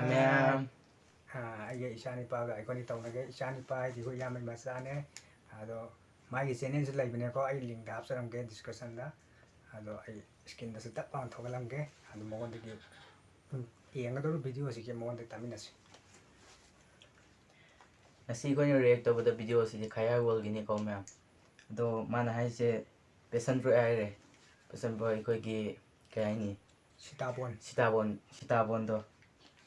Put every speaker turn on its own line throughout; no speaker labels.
Ma'am.
Ai Ishani Paga, I got it Ishani Pai, the Yam and Masane, Ado, my sentence like Beneco, I link up some gay discussion that, Ado, I skin the set up on Togalange, and the moment to give younger videos, he came on the terminus.
I see when you react over the videos in the Khayai World Hi Loinamak. Though man has a peasant for air, peasant boy Kogi Kayani. Sitabon though.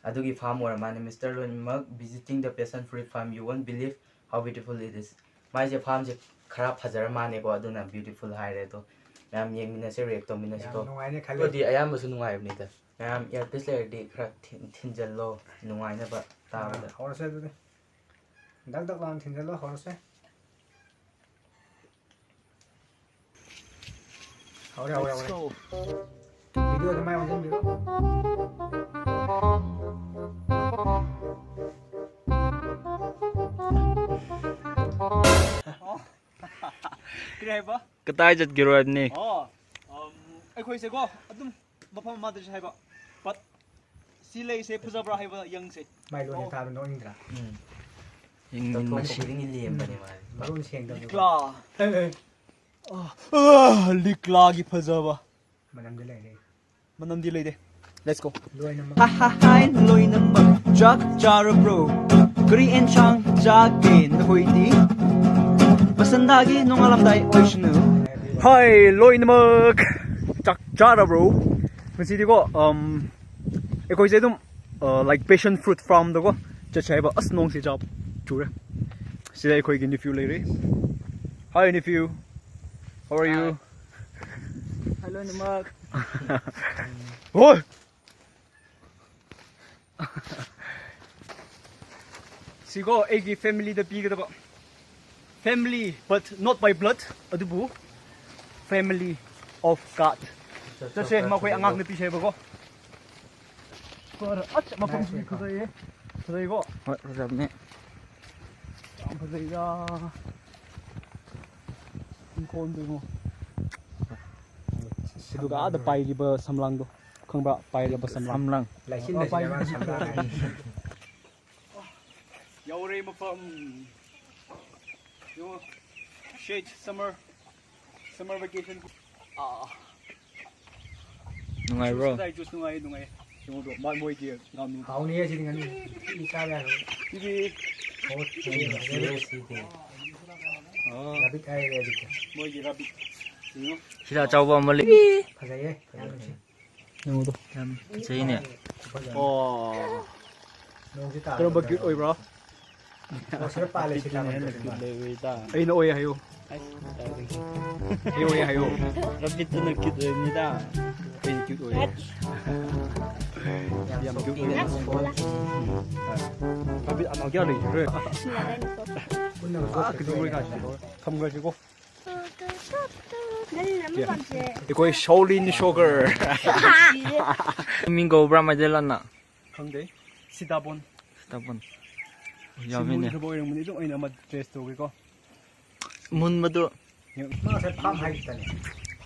Adugi farm or man, Mr. Loinamak visiting the peasant free farm. You won't believe how beautiful it is. My farm's a crap has a man, Aduna, beautiful high. Ma'am, young Minasa react on Minasico. I am a soon wife neither. Ma'am, your piece de crack tinge low, no, I never thought.
Horse, Dug the land in the horse. Let's go. Video the my own video.
Katai jat giro ni.
I quite say go. Bapa mother have but Sile say Puzabra have a young say.
My Lord have no Indra.
Liklagi Pazava. Manam delay. Let's go.
Khayai Loinamak, Jack Jara bro. Gri and Chang, Jack Gain, Hoiti. Basandagi, no Alamdai, Oceanu.
Hi, Loinamak, Jack Jara bro. Let's see the go. Like passion fruit from the go. Just have a snong si job. See that quick nephew lady. Hi nephew. How are you?
Hello, Namak.
Oh! See go eggy family the big family but not by blood. Adubu family of God. Just say makoy angang na pisay ba ko. Mapam si Khayai. Khayai go.
What was up, mate?
Khayai. Kon mo. Siduga ada pai liba samlang do. Khang ba pai liba samlang.
Like him, like
Yaure mo from yo shade summer vacation.
Nungai bro.
Dai just nungai. Yo do man boy dia ngam.
how near sitting on Isabel.
Ibi
Rabbit eye rabbit.
boy dia rabbit. Yo.
Sila coba mali.
Khayai.
Yo do.
Say ni.
Oh.
No kita.
Pero ba cute oy bro?
Oh, sir pala sila.
Ay na oy hayo. Ay oy hayo.
Rabbit tu nak cute ni dah.
Ay cute oy. Yam cute oy. Rabbit ang agya ni re. 그걸 가지고 감 가지고 이거 shaolin sugar
Mingo bra majalana.
근데 시다본
Tapon.
야미네
Yummy.
보이는 분이 좀 아마 드레스 도고
Mun madu.
Mga sa palm height tani.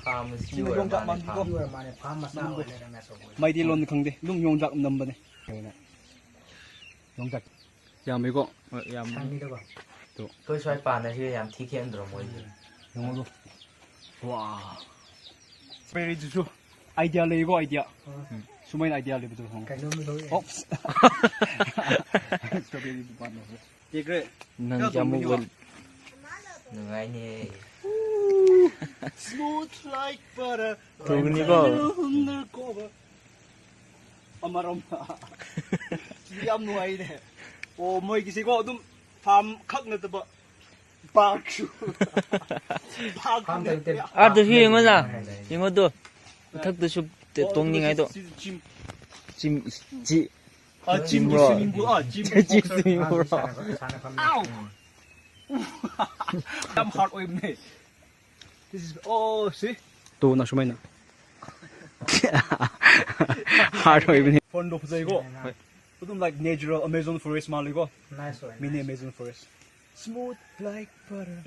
Palm is
지금 용작 만들고
You are my palm massage.
마이딜론 근데 룸 용작 넘버네 용작 야미고 야
Sangi ba?
Tôi xoay bàn này thì làm thi kiện rồi mới
영어도 와 very 좋죠 아이디어 레이고 아이디어 수많은 아이디어 레이도 형
Kaya mo do.
어 스트로베리 두번 넣어 예 그래
Nang jamu gol.
ngay nè
smooth like butter
Tugni ko.
흔들 꼽아 엄마롬마 지암 누아이네 오 뭐이기시고 좀 감각나다 봐 박수
Palm tayo tin.
Ah, tu hiyo nga na. Yung do. Thak tu sup tong ni ngai do. Jim ji.
아짐
bro.
스밍볼 아짐
Ji sing bro.
아우 땀 hard 오입네 this is oh see 또 나 shumaina hard 오입네 폰도 보자이고 좀 like natural Amazon forest 말이고
Nice one.
mini Amazon forest smooth like butter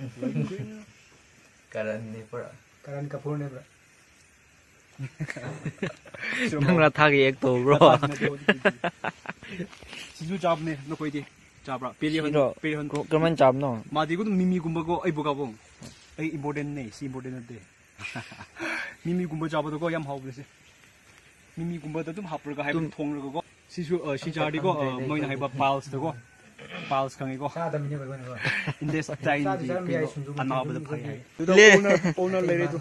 Karan ni pura
Karan Kapoor ne bro.
Nang na thagi ek to bro.
Sisu job ne no koi di. Jabra. Pelihan. Pelihan.
그러면 잡노.
Madi ko mimi gumba ko ay bugabong. Ay important ne, si important de. Mimi gumba jaba ko yam haw blese. Mimi gumba da dum hapur ka hay thong ko. Sisu si jari ko moi na hay ba pals to ko. Pals kangi ko.
Sa dami ni ba ko.
In this time another play.
Le.
Owner lady to.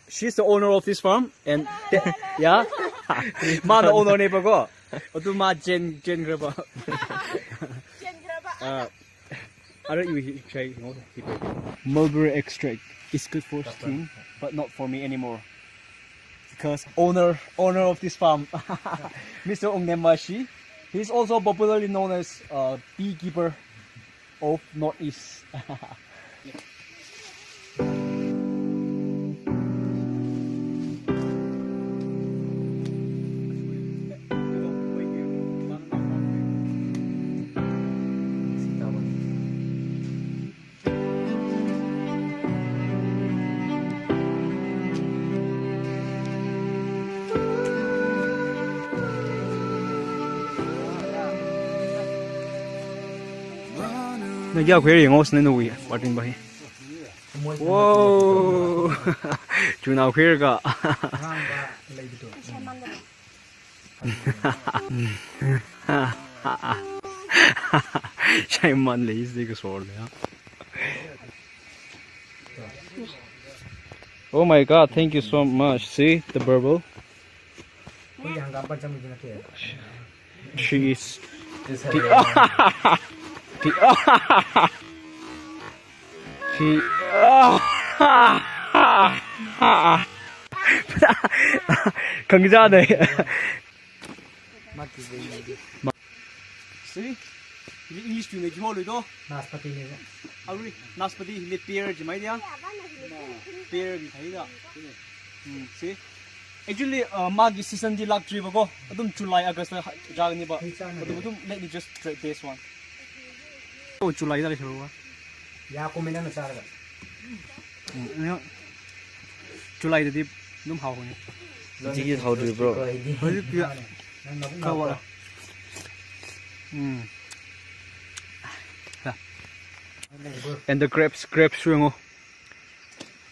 She's the owner of this farm and yeah. Ma the owner ne ba ko. Otu ma jen graba. Are you say mulberry extract is good for skin, but not for me anymore. Because owner of this farm, Mr. Ongnemashi, he's also popularly known as beekeeper of Northeast. Nagya khweri ngos na nuwi pating bahi. Wow. Chuna khwer ga. Shai man le is dik sor le. Oh my god, thank you so much. See the burble? She is 강자 네. See? The east you make hole do.
Naspati ni.
Ari naspati le pear ji mai dia. Pear bi thai da. See? Actually magi season di lak tree ba ko. Adum July August ja ni ba. Adum let me just try this one. Oh July da le chalo ba.
Ya ko mena na sar ga.
July da di dum hao ni.
이게 더 bro.
Ari pi ka wa. And the grapes yung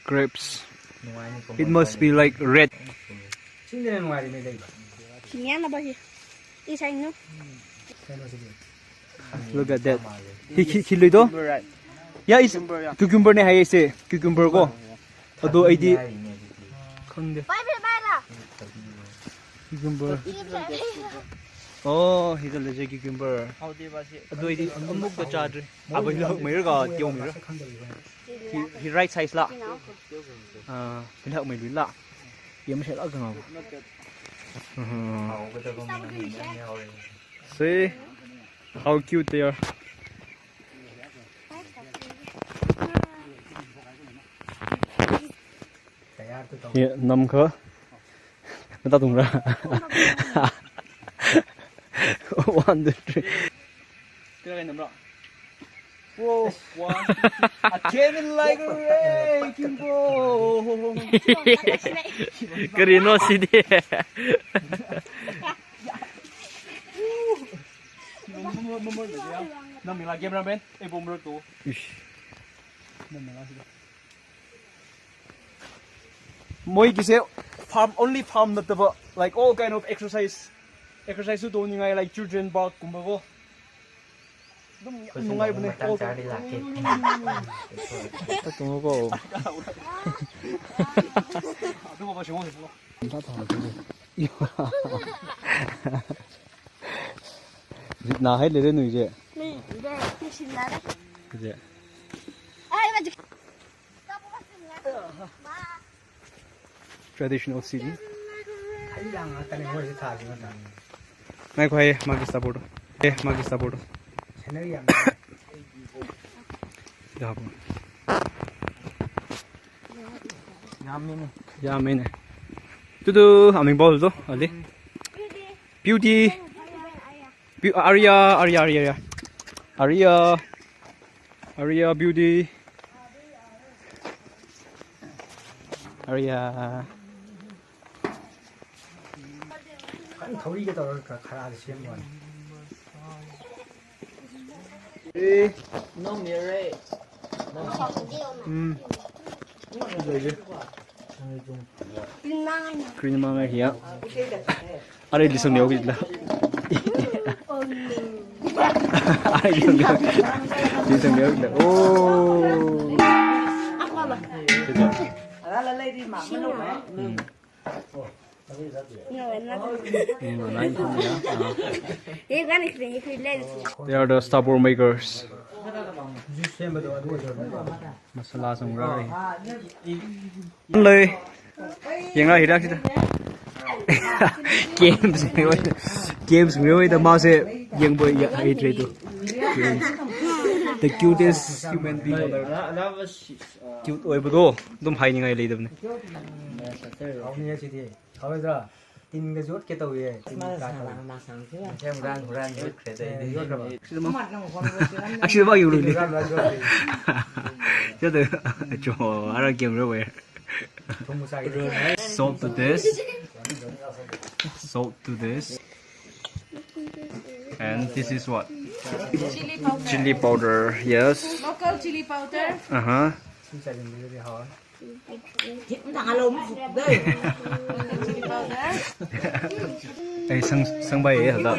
grapes. It must be like red.
Sino na ngari ni dai ba.
Yan na ba siya? Isa inyo?
Look at that. Kiloy to? Yeah, it's cucumber ne hai ise. Cucumber ko. Ado ID. Khande.
Bye la.
Cucumber. Oh, he's a legit cucumber. Ado ID amuk da chadre. Abo hilak mai ga tiong mi ra. He right size la. Hilak mai lui la. Yếm sẽ lỡ gần See how cute they are. Here, nằm khờ. Người ta tung ra. One, two, three. Cái này nằm đó. Whoa, one. I came in like a wrecking ball.
그리 노시디.
Nằm mình là game ra bên. Em bông rớt tủ. Mỗi cái sẽ farm only farm not the like all kind of exercise su do như ngay like children park cũng bao. Nungay ba ni?
Tungo ko.
Ano ba siya mo? Na hay le nu je.
네, 이제 신나네.
그제.
아, 이거
Traditional city.
Kailang ata ni mo si ta ji na.
Nai ko hay magista board. Magista board.
Scenery yang.
Da bo.
야미네.
야매네. 두두 아밍 볼도 어디? Beauty. Aria beauty. Aria.
칸 더위게 떨어 가라 시험 원.
No mirror.
Green manga here. Are this on yogi la? Are this on yogi? This on yogi la. Oh. They are the starboard makers. Masala song ra. Lê. Hiện ra thì đang games người ta mau sẽ dừng bởi dạy hay chơi tu. The cutest human being on earth. Cute ơi bữa đó, tụm hay như ngày lấy được này.
Ông nghe chị thì, hỏi ra, tin cái rốt cái tàu gì, tin cái
xem ran rút cái đấy
rốt rồi.
Actually bao nhiêu rồi đi. Chứ từ chỗ ara game rồi. Salt to this. Salt to this. And this is what?
Chili powder.
Chili powder. Yes.
Local chili powder.
Uh-huh.
Chili powder.
Ê, sân bay ấy hả đó?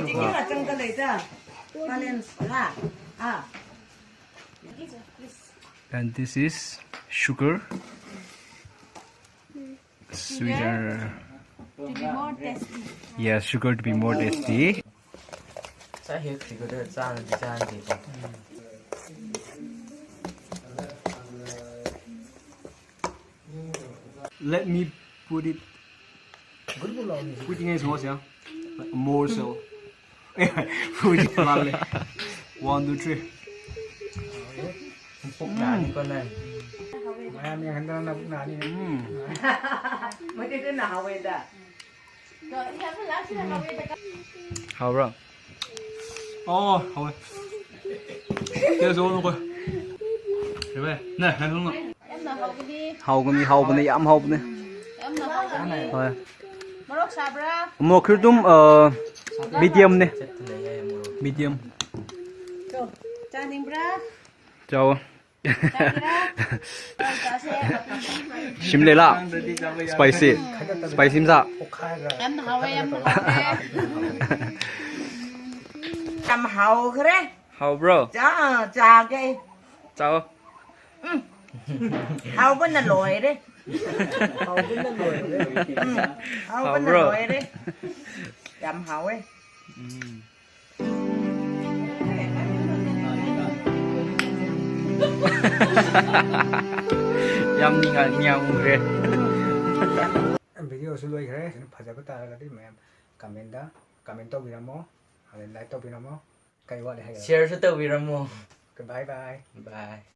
And this is sugar. Sweeter.
To be more tasty.
Yeah, sugar to be more tasty.
sao hiểu thì có được sao là sao thì
Let me put it. Putting it in like a morsel. Put it on. 1, 2, 3.
phúc đá như con này
Mà em hắn đang nằm nà đi.
Mấy cái nào về đã?
Rồi, đi ăn lá chứ là
Hào rồi. Hào rồi. Tiếp xuống luôn coi. Thế vậy. Này, hai hướng rồi.
em nào hậu đi.
Hào cái này ấm hào này.
Em nào hậu đi.
Rồi.
Morok sabra.
Một cái tôm medium này. Medium.
Rồi, cha ninh bra.
Chào.
Cha bra. Cha sẽ.
Sim lê la. Spicy. Spicy sao?
Em nào hậu em nào hậu.
Làm hậu cái đấy.
Hào bro.
Chà cái.
Chào.
Hậu vẫn là lội đấy. Hậu vẫn là lội đấy. Làm hậu ấy.
Yum nhau kìa.
Em video sudah kira, pasal aku tak ada tadi, mem comment tau binamo, ada like tau binamo, kayak what the heck.
share cho tao video mo
Bye bye.
bye